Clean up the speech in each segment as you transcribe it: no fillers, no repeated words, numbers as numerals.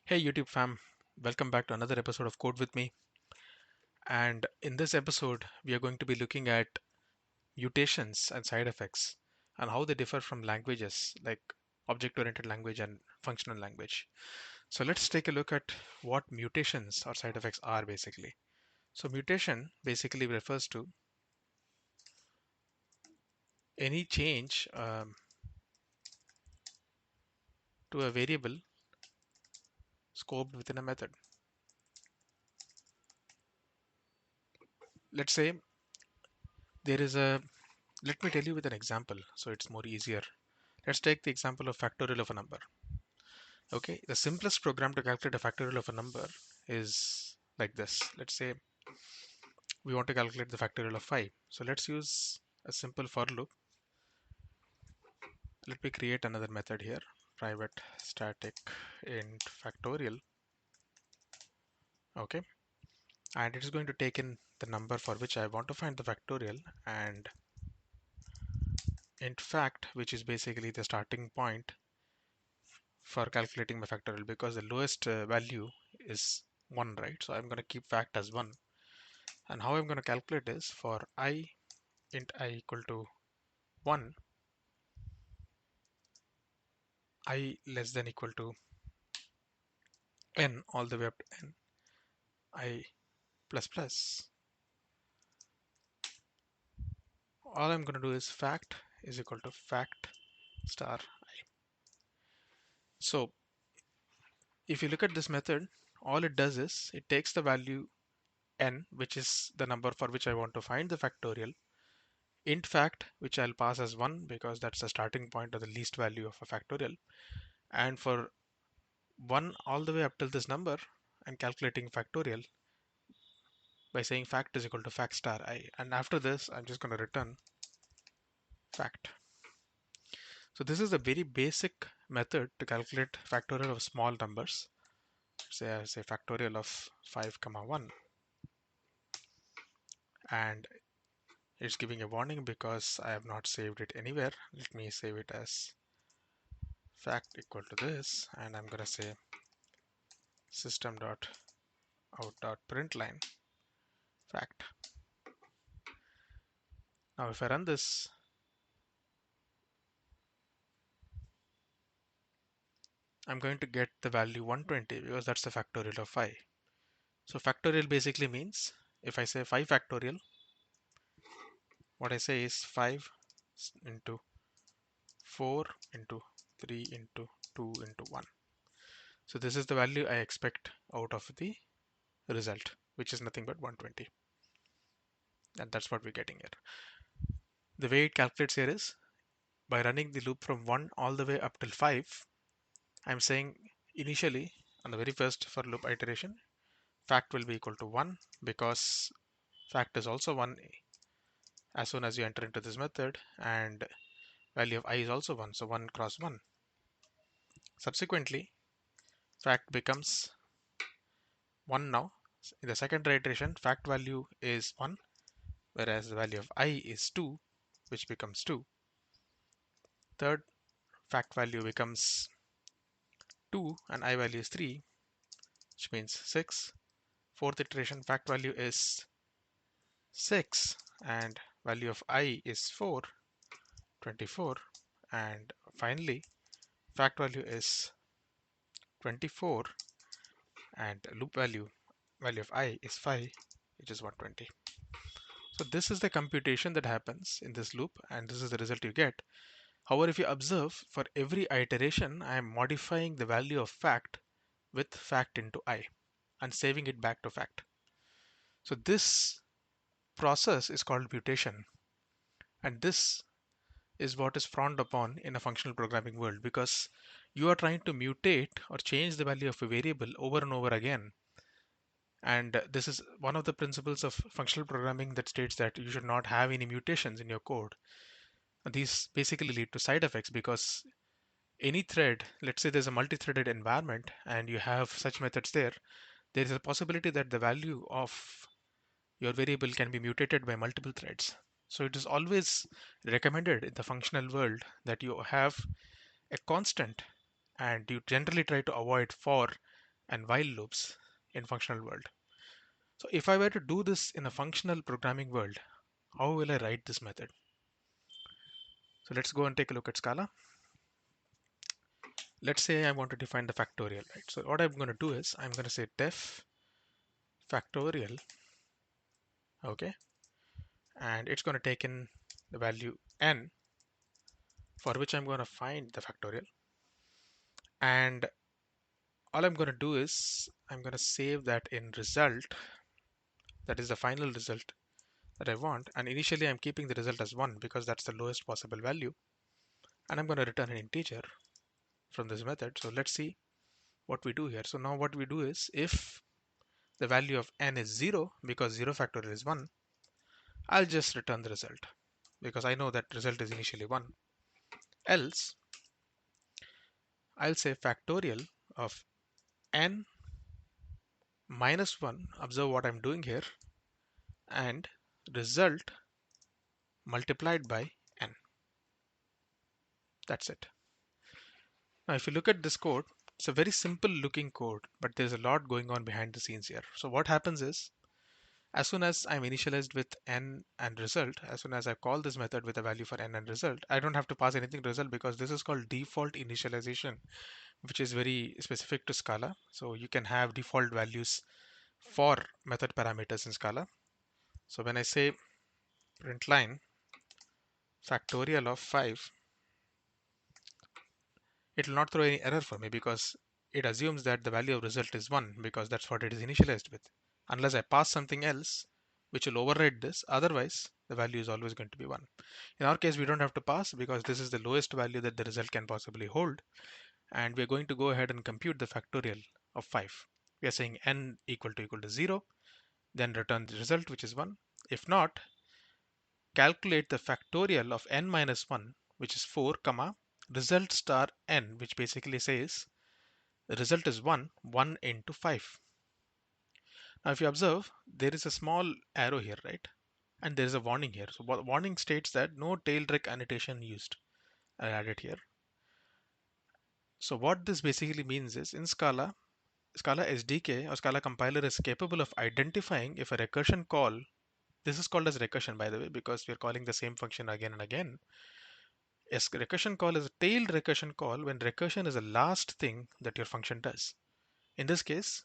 Hey YouTube fam, welcome back to another episode of Code with me. And in this episode, we are going to be looking at mutations and side effects and how they differ from languages like object-oriented language and functional language. So let's take a look at what mutations or side effects are basically. So mutation basically refers to any change to a variable scoped within a method. Let's say there is a, let me tell you with an example so it's more easier. Let's take the example of factorial of a number. Okay, the simplest program to calculate a factorial of a number is like this. Let's say we want to calculate the factorial of 5. So let's use a simple for loop. Let me create another method here. Private static int factorial. Okay, and it is going to take in the number for which I want to find the factorial and int fact, which is basically the starting point for calculating my factorial because the lowest value is 1, right? So I'm going to keep fact as 1. And how I'm going to calculate is for I int I equal to 1, I less than equal to n all the way up to n, I plus plus. All I'm going to do is fact is equal to fact star I. So if you look at this method, all it does is it takes the value n, which is the number for which I want to find the factorial, int fact, which I'll pass as 1 because that's the starting point or the least value of a factorial. And for 1 all the way up till this number, I'm calculating factorial by saying fact is equal to fact star I. And after this, I'm just going to return fact. So this is a very basic method to calculate factorial of small numbers. Say I say factorial of 5 comma 1, and it's giving a warning because I have not saved it anywhere. Let me save it as fact equal to this, and I'm going to say system.out.println fact. Now if I run this, I'm going to get the value 120 because that's the factorial of 5. So factorial basically means if I say 5 factorial, what I say is 5 into 4 into 3 into 2 into 1. So this is the value I expect out of the result, which is nothing but 120. And that's what we're getting here. The way it calculates here is by running the loop from 1 all the way up till 5. I'm saying initially on the very first for loop iteration, fact will be equal to 1 because fact is also 1 as soon as you enter into this method, and value of I is also 1, so 1 cross 1. Subsequently, fact becomes 1 now. In the second iteration, fact value is 1, whereas the value of I is 2, which becomes 2. Third, fact value becomes 2 and I value is 3, which means 6. Fourth iteration, fact value is 6 and value of I is 4, 24. And finally, fact value is 24 and loop value of I is 5, which is 120. So this is the computation that happens in this loop, and this is the result you get. However, if you observe, for every iteration, I am modifying the value of fact with fact into I and saving it back to fact. So this process is called mutation, and this is what is frowned upon in a functional programming world because you are trying to mutate or change the value of a variable over and over again. And this is one of the principles of functional programming that states that you should not have any mutations in your code. These basically lead to side effects because any thread, let's say there's a multi-threaded environment and you have such methods there, there is a possibility that the value of your variable can be mutated by multiple threads. So it is always recommended in the functional world that you have a constant, and you generally try to avoid for and while loops in functional world. So if I were to do this in a functional programming world, how will I write this method? So let's go and take a look at Scala. Let's say I want to define the factorial, right? So what I'm going to do is I'm going to say def factorial, okay, and it's going to take in the value n, for which I'm going to find the factorial, and all I'm going to do is I'm going to save that in result, that is the final result that I want, and initially I'm keeping the result as 1 because that's the lowest possible value, and I'm going to return an integer from this method. So let's see what we do here. So now what we do is, if the value of n is 0, because 0 factorial is 1, I'll just return the result because I know that result is initially 1. Else, I'll say factorial of n minus 1, observe what I'm doing here, and result multiplied by n. That's it. Now if you look at this code, it's a very simple looking code, but there's a lot going on behind the scenes here. So what happens is, as soon as I'm initialized with n and result, as soon as I call this method with a value for n and result, I don't have to pass anything to result because this is called default initialization, which is very specific to Scala. So you can have default values for method parameters in Scala. So when I say print line factorial of 5, it will not throw any error for me because it assumes that the value of result is 1 because that's what it is initialized with. Unless I pass something else which will override this, otherwise the value is always going to be 1. In our case, we don't have to pass because this is the lowest value that the result can possibly hold, and we're going to go ahead and compute the factorial of 5. We are saying n equal to 0, then return the result, which is 1. If not, calculate the factorial of n minus 1, which is 4, comma, result star n, which basically says the result is 1, 1 into 5. Now, if you observe, there is a small arrow here, right? And there is a warning here. So warning states that no tail rec annotation used. I added here. So what this basically means is, in Scala, Scala SDK or Scala compiler is capable of identifying if a recursion call, this is called as recursion by the way, because we're calling the same function again and again. A recursion call is a tailed recursion call when recursion is the last thing that your function does. In this case,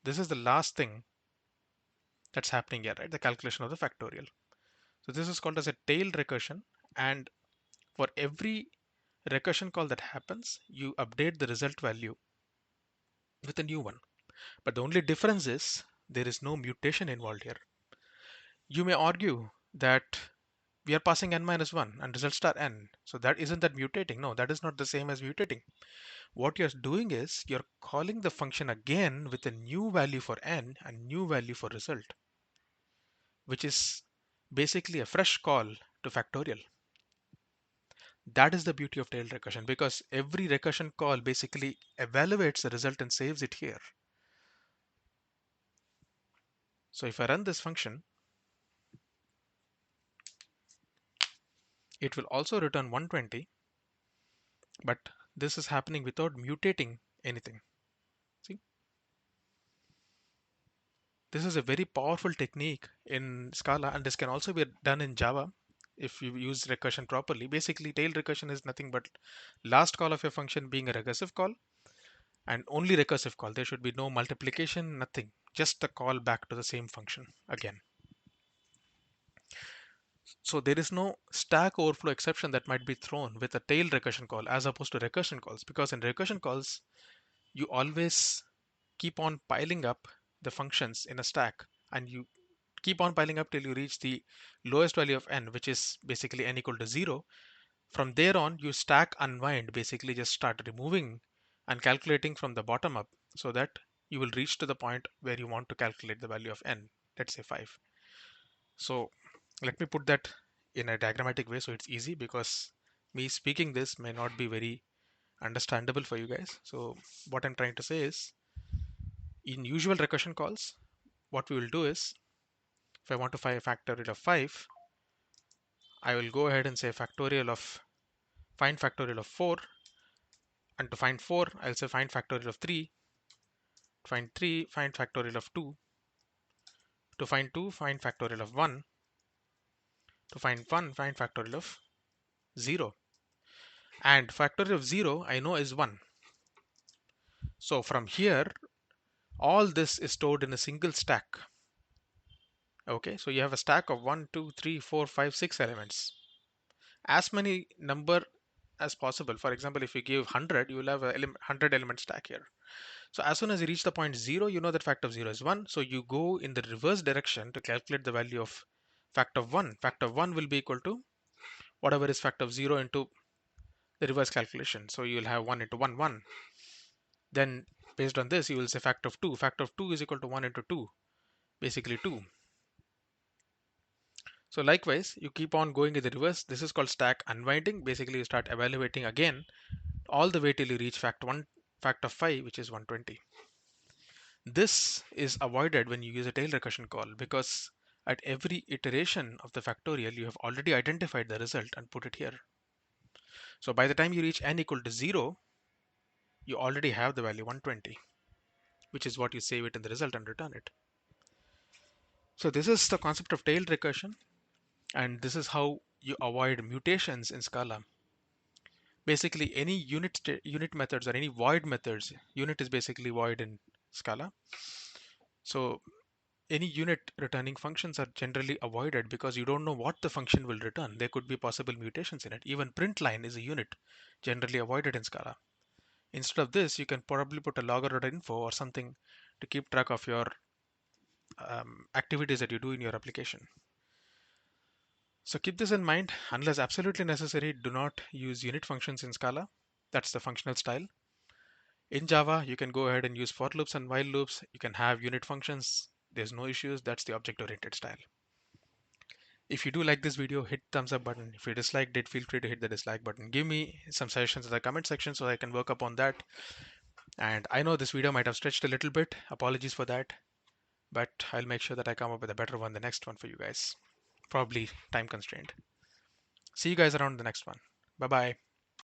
this is the last thing that's happening here, right? The calculation of the factorial. So this is called as a tailed recursion, and for every recursion call that happens, you update the result value with a new one. But the only difference is there is no mutation involved here. You may argue that we are passing n minus 1 and result star n. So that isn't that mutating? No, that is not the same as mutating. What you're doing is you're calling the function again with a new value for n and new value for result, which is basically a fresh call to factorial. That is the beauty of tailed recursion, because every recursion call basically evaluates the result and saves it here. So if I run this function, it will also return 120, but this is happening without mutating anything. See, this is a very powerful technique in Scala, and this can also be done in Java if you use recursion properly. Basically, tailed recursion is nothing but last call of your function being a recursive call, and only recursive call. There should be no multiplication, nothing, just the call back to the same function again. So there is no stack overflow exception that might be thrown with a tail recursion call as opposed to recursion calls, because in recursion calls, you always keep on piling up the functions in a stack, and you keep on piling up till you reach the lowest value of n, which is basically n equal to 0. From there on, you stack unwind, basically just start removing and calculating from the bottom up so that you will reach to the point where you want to calculate the value of n, let's say 5. So let me put that in a diagrammatic way so it's easy, because me speaking this may not be very understandable for you guys. So what I'm trying to say is, in usual recursion calls, what we will do is, if I want to find a factorial of 5, I will go ahead and say find factorial of 4, and to find 4, I'll say find factorial of 3, to find 3, find factorial of 2. To find 2, find factorial of 1. To find 1, find factorial of 0. And factorial of 0 I know is 1. So from here, all this is stored in a single stack. Okay, so you have a stack of 1, 2, 3, 4, 5, 6 elements. As many number as possible. For example, if you give 100, you will have a 100 element stack here. So as soon as you reach the point 0, you know that factor of 0 is 1. So you go in the reverse direction to calculate the value of factor of 1. Factor of 1 will be equal to whatever is factor of 0 into the reverse calculation. So you will have 1 into 1, 1. Then based on this, you will say factor of 2. Factor of 2 is equal to 1 into 2, basically 2. So likewise, you keep on going in the reverse. This is called stack unwinding. Basically, you start evaluating again all the way till you reach factor of 5, which is 120. This is avoided when you use a tail recursion call because at every iteration of the factorial, you have already identified the result and put it here. So by the time you reach n equal to 0, you already have the value 120, which is what you save it in the result and return it. So this is the concept of tailed recursion, and this is how you avoid mutations in Scala. Basically, any unit methods or any void methods, unit is basically void in Scala. So any unit returning functions are generally avoided because you don't know what the function will return. There could be possible mutations in it. Even print line is a unit, generally avoided in Scala. Instead of this, you can probably put a logger.info or something to keep track of your activities that you do in your application. So keep this in mind. Unless absolutely necessary, do not use unit functions in Scala. That's the functional style. In Java, you can go ahead and use for loops and while loops. You can have unit functions. There's no issues. That's the object-oriented style. If you do like this video, hit thumbs up button. If you disliked it, feel free to hit the dislike button. Give me some suggestions in the comment section so I can work upon that. And I know this video might have stretched a little bit. Apologies for that. But I'll make sure that I come up with a better one the next one for you guys. Probably time constrained. See you guys around the next one. Bye bye.